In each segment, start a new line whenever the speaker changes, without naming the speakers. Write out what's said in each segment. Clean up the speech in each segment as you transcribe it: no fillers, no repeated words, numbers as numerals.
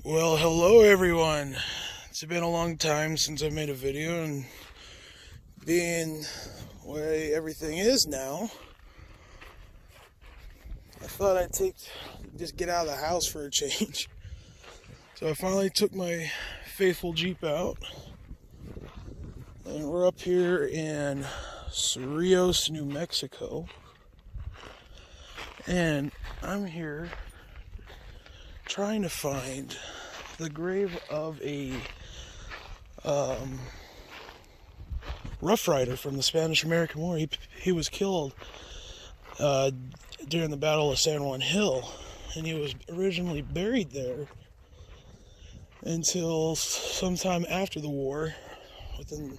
Well, hello everyone. It's been a long time since I made a video, and being the way everything is now, I thought I'd just get out of the house for a change. So I finally took my faithful Jeep out, and we're up here in Cerrillos, New Mexico. And I'm here trying to find the grave of a Rough Rider from the Spanish-American War. He was killed during the Battle of San Juan Hill, and he was originally buried there until sometime after the war, within,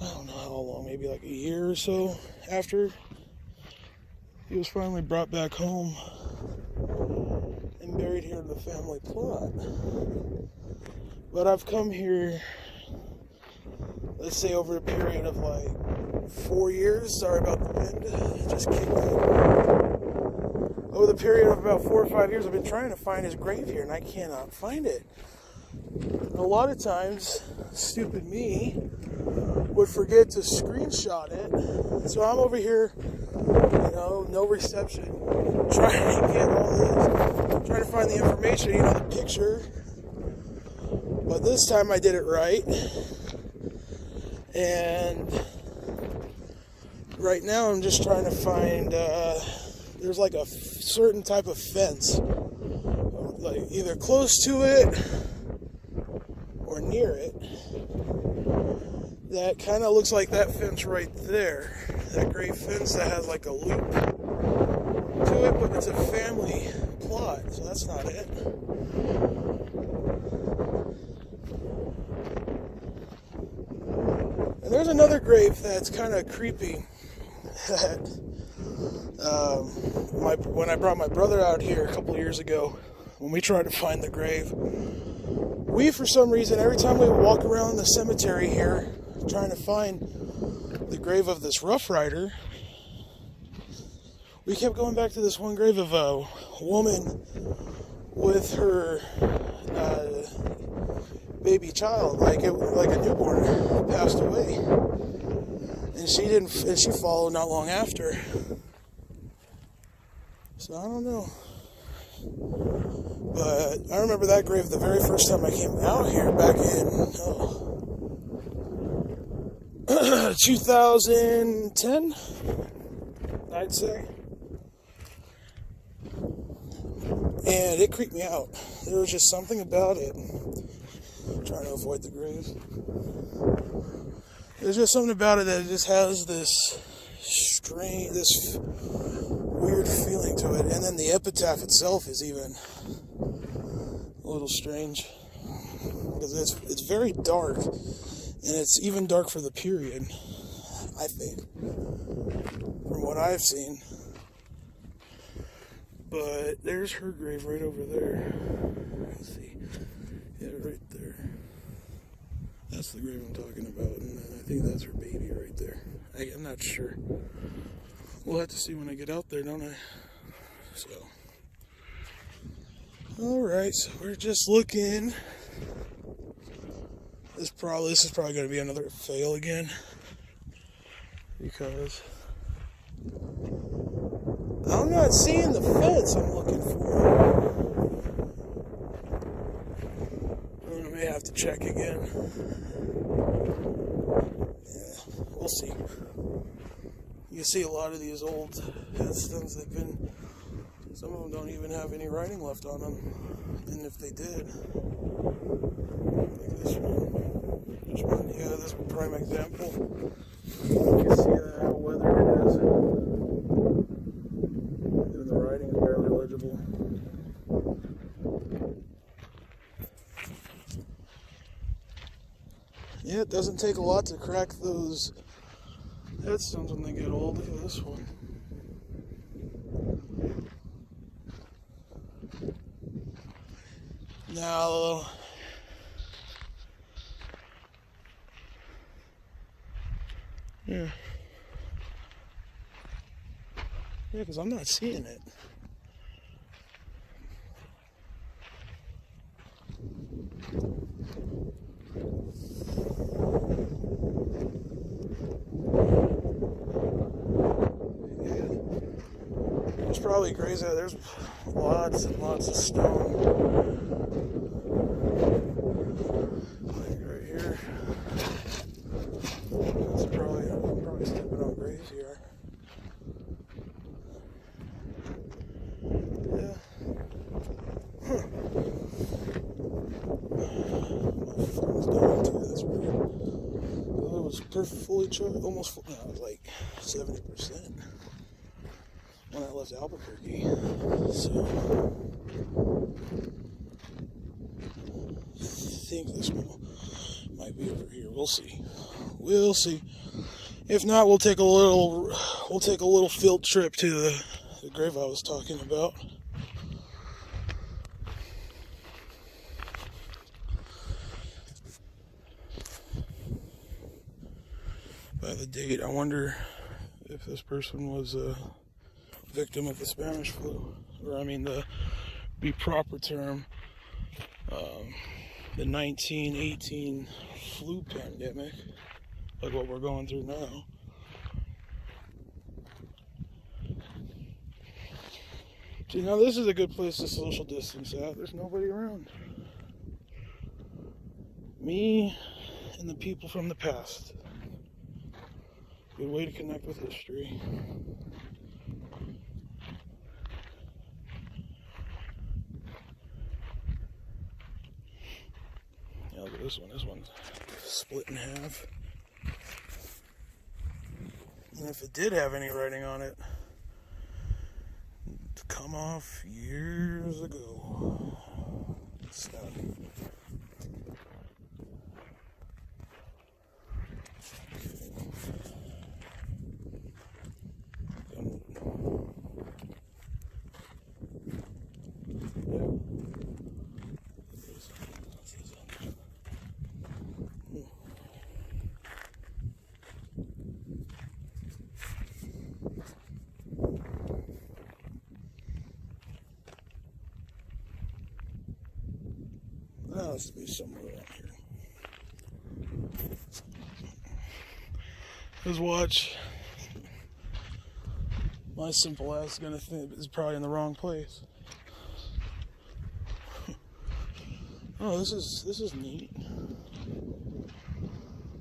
I don't know how long, maybe like a year or so after. He was finally brought back home and buried here in the family plot. But I've come here, let's say over a period of like 4 years. Sorry about the wind, it just kicked in. Over the period of about 4 or 5 years, I've been trying to find his grave here, and I cannot find it. A lot of times, stupid me would forget to screenshot it, so I'm over here, no reception, trying to get all this, trying to find the information, the picture. But this time I did it right, and right now I'm just trying to find, there's like a certain type of fence, like either close to it or near it, that kind of looks like that fence right there, that gray fence that has like a loop to it, but it's a family plot, so that's not it. And there's another grave that's kind of creepy that when I brought my brother out here a couple of years ago, when we tried to find the grave, we, for some reason, every time we walk around the cemetery here trying to find the grave of this Rough Rider, we kept going back to this one grave of a woman with her baby child, like a newborn, passed away, and she followed not long after. So I don't know, but I remember that grave the very first time I came out here back in 2010, I'd say. And it creeped me out. There was just something about it. I'm trying to avoid the grave. There's just something about it that just has this weird feeling to it. And then the epitaph itself is even a little strange, because it's very dark, and it's even dark for the period, I think, from what I've seen. But there's her grave right over there. Let's see. Yeah, right there. That's the grave I'm talking about. And I think that's her baby right there. I'm not sure. We'll have to see when I get out there, don't I? So. Alright, so we're just looking. This is probably going to be another fail again, because I'm not seeing the fence I'm looking for. I may have to check again. Yeah, we'll see. You can see a lot of these old headstones, some of them don't even have any writing left on them. And if they did, like this one, yeah, this is a prime example. You can see how weathered it is. Even the writing is barely legible. Yeah, it doesn't take a lot to crack those headstones when they get old. Look at this one. Now, yeah, because I'm not seeing it. probably graze out. There's lots and lots of stone. Like right here. I'm probably stepping on graves here. Yeah. Huh. My phone's dying too. That's weird. It was fully charged, almost full. No, it was like 70% when I left Albuquerque. So I think this one might be over here. We'll see. We'll see. If not, we'll take a little field trip to the grave I was talking about. By the date, I wonder if this person was a victim of the Spanish flu, or I mean the proper term, the 1918 flu pandemic, like what we're going through now. See, now this is a good place to social distance at. There's nobody around. Me and the people from the past. Good way to connect with history. Yeah, look at this one. This one's split in half. And if it did have any writing on it, it's come off years ago. Sad. That has to be somewhere around here. Let's watch. My simple ass is gonna think it's probably in the wrong place. Oh, this is neat.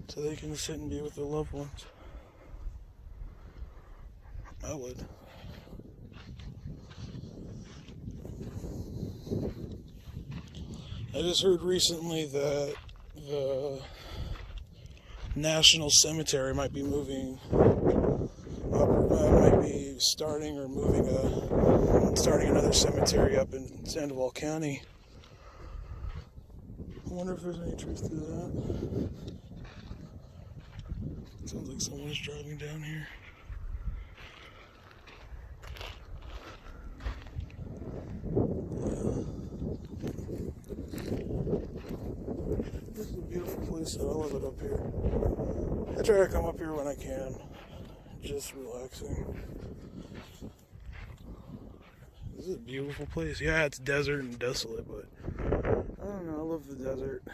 So they can sit and be with their loved ones. I would. I just heard recently that the National Cemetery might be moving up, might be starting another cemetery up in Sandoval County. I wonder if there's any truth to that. Sounds like someone's driving down here. This is a beautiful place, so I love it up here. I try to come up here when I can, just relaxing. This is a beautiful place. Yeah, it's desert and desolate, but I don't know, I love the desert.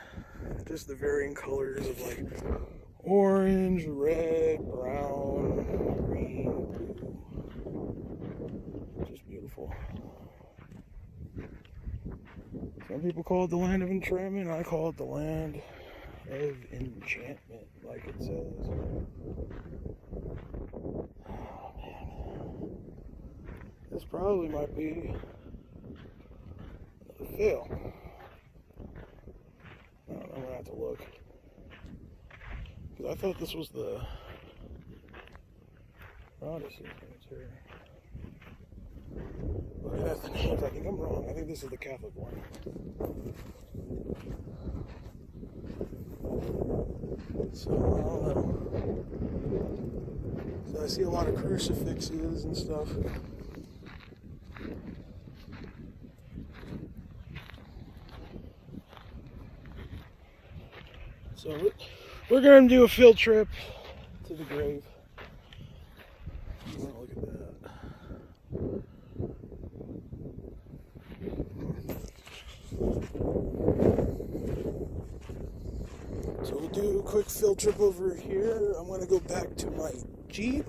Just the varying colors of like orange, red, brown, green, blue. Just beautiful. Some people call it the land of entrancement. I call it the land of enchantment, like it says. Oh, man. This probably might be another fail. I don't know, I'm gonna have to look. Because I thought this was the Odyssey cemetery. Looking at the names, I think I'm wrong. I think this is the Catholic one. So, I don't know. So I see a lot of crucifixes and stuff. So we're going to do a field trip to the grave. Oh, look at that. So we'll do a quick field trip over here. I'm going to go back to my Jeep.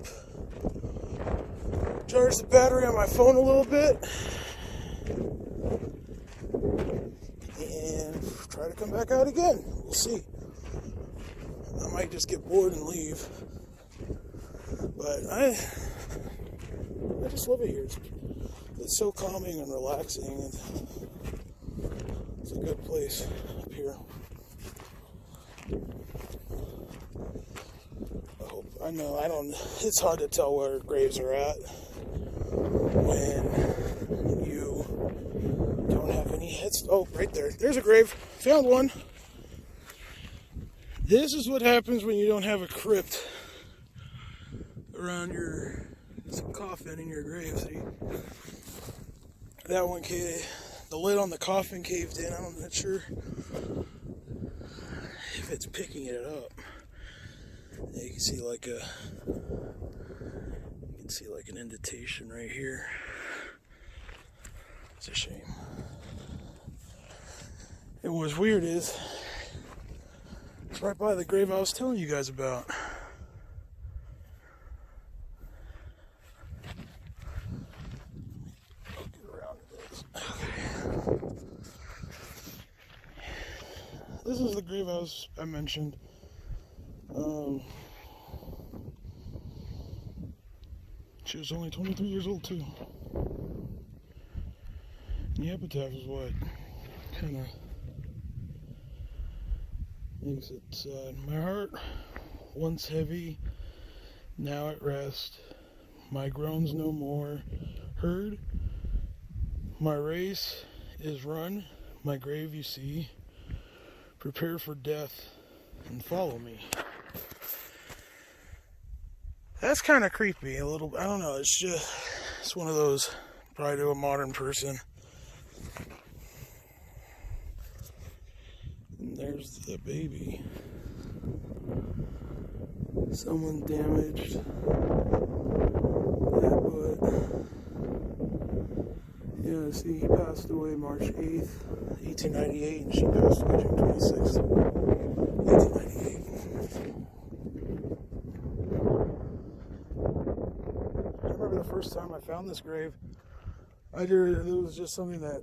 charge the battery on my phone a little bit, and try to come back out again. We'll see. I might just get bored and leave. But I just love it here. It's so calming and relaxing, and it's a good place up here. I know, it's hard to tell where graves are at when you don't have any heads. Oh, right there. There's a grave. Found one. This is what happens when you don't have a crypt around your coffin in your grave. See? That one the lid on the coffin caved in. I'm not sure if it's picking it up. You can see like an indentation right here. It's a shame. And what's weird is it's right by the grave I was telling you guys about. I'll get around to this. Okay. This is the grave I mentioned. She was only 23 years old too. And the epitaph is what kind of makes it sad. My heart, once heavy, now at rest. My groans no more heard. My race is run. My grave you see. Prepare for death and follow me. That's kind of creepy, a little. I don't know. It's one of those, probably to a modern person. And there's the baby. Someone damaged that butt. Yeah, see, he passed away March 8th, 1898, and she passed away June 26th, 1898. The first time I found this grave, it was just something that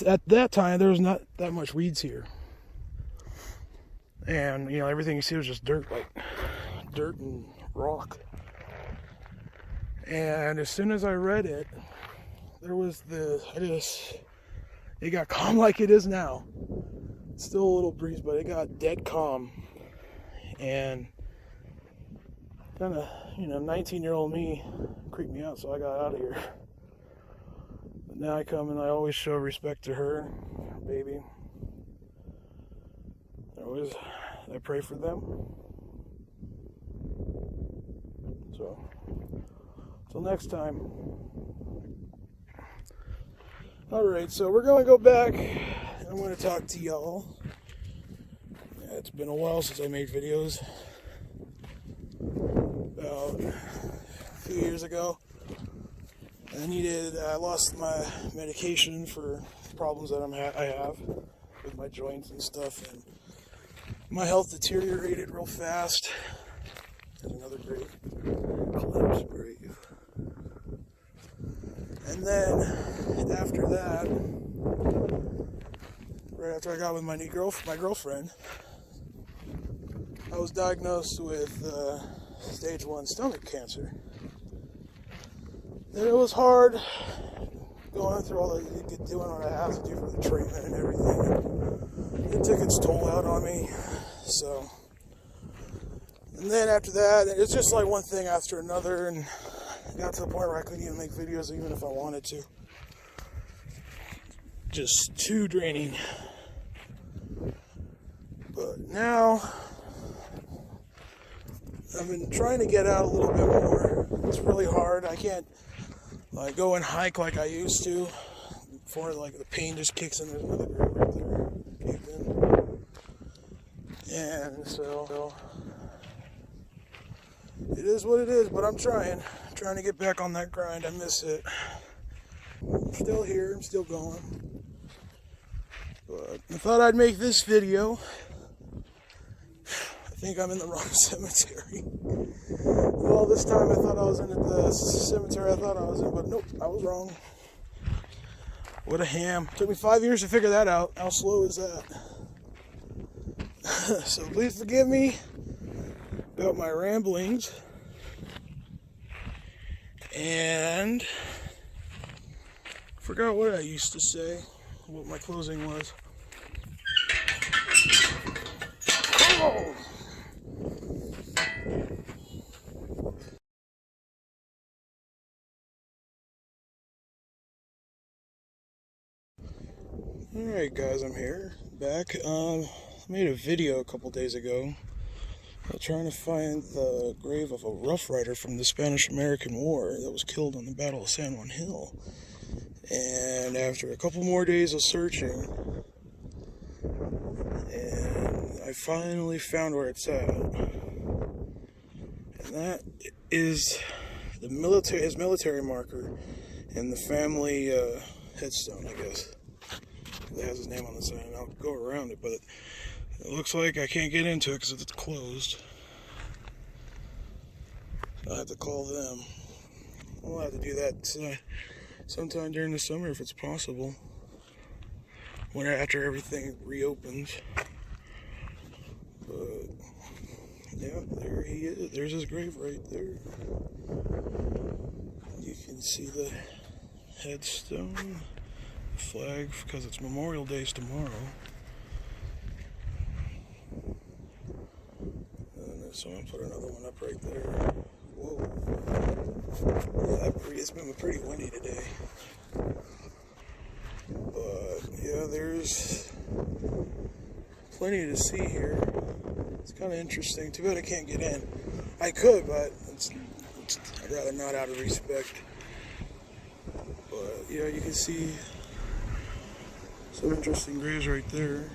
at that time there was not that much weeds here, and everything you see was just dirt, like dirt and rock. And as soon as I read it, there was it got calm like it is now. It's still a little breeze, but it got dead calm, and kind of 19-year-old me creeped me out, so I got out of here. But now I come and I always show respect to her baby. I pray for them. So till next time. Alright, so we're going to go back. I'm going to talk to y'all. Yeah, it's been a while since I made videos. About a few years ago, I lost my medication for problems that I have with my joints and stuff, and my health deteriorated real fast. There's another grave, collapsed grave. And then after that, right after I got with my girlfriend, I was diagnosed with stage 1 stomach cancer. And it was hard going through doing what I have to do for the treatment and everything. It took its toll out on me. So, and then after that, it's just like one thing after another, and it got to the point where I couldn't even make videos even if I wanted to. Just too draining. But now I've been trying to get out a little bit more. It's really hard. I can't go and hike like I used to. Before, the pain just kicks in. There's another grave right there, caved in. And so it is what it is. But I'm trying to get back on that grind. I miss it. I'm still here. I'm still going. But I thought I'd make this video. I think I'm in the wrong cemetery. All this time I thought I was in at the cemetery I thought I was in, but nope, I was wrong. What a ham. Took me 5 years to figure that out. How slow is that? So please forgive me about my ramblings. And forgot what I used to say, what my closing was. Oh! Alright guys, I'm here, back. I made a video a couple days ago trying to find the grave of a Rough Rider from the Spanish-American War that was killed on the Battle of San Juan Hill. And after a couple more days of searching, and I finally found where it's at. And that is the his military marker and the family headstone, I guess. It has his name on the side, and I'll go around it, but it looks like I can't get into it because it's closed. I'll have to call them. I'll have to do that sometime during the summer if it's possible, after everything reopens. But yeah, there he is. There's his grave right there. You can see the headstone. Flag, because it's Memorial Day's tomorrow. And so I'm gonna put another one up right there. Whoa. Yeah, it's been pretty windy today. But yeah, there's plenty to see here. It's kind of interesting. Too bad I can't get in. I could, but I'd rather not out of respect. But yeah, you can see some interesting graves right there.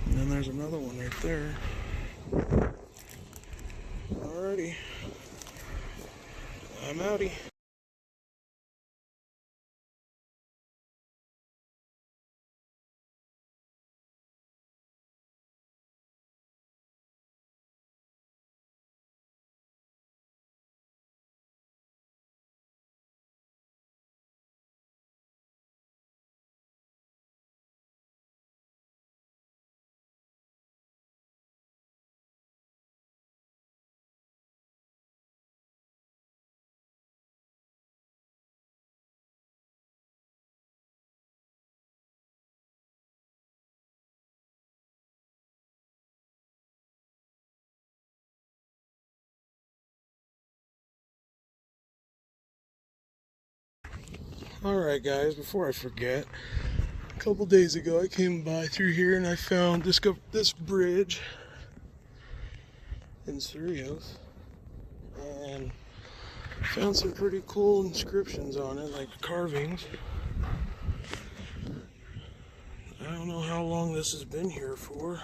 And then there's another one right there. Alrighty. I'm outie. Alright guys, before I forget, a couple days ago I came by through here and I found this bridge in Cerrillos and found some pretty cool inscriptions on it, like carvings. I don't know how long this has been here for,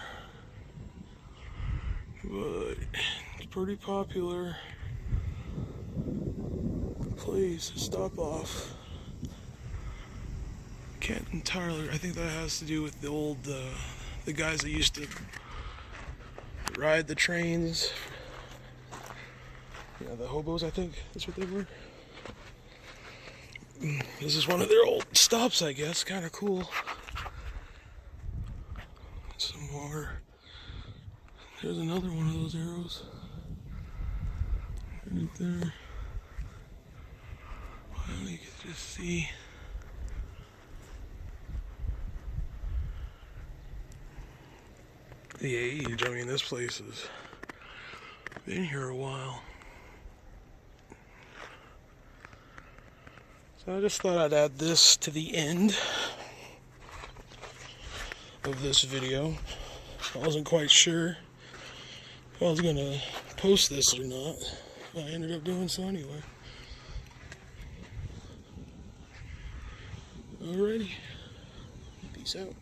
but it's pretty popular place to stop off. Can't entirely, I think that has to do with the old, the guys that used to ride the trains. Yeah, the hobos, I think that's what they were. This is one of their old stops, I guess. Kind of cool. Some more. There's another one of those arrows. Right there. Well, you can just see. The age. I mean, this place has been here a while. So I just thought I'd add this to the end of this video. I wasn't quite sure if I was gonna post this or not. I ended up doing so anyway. Alrighty. Peace out.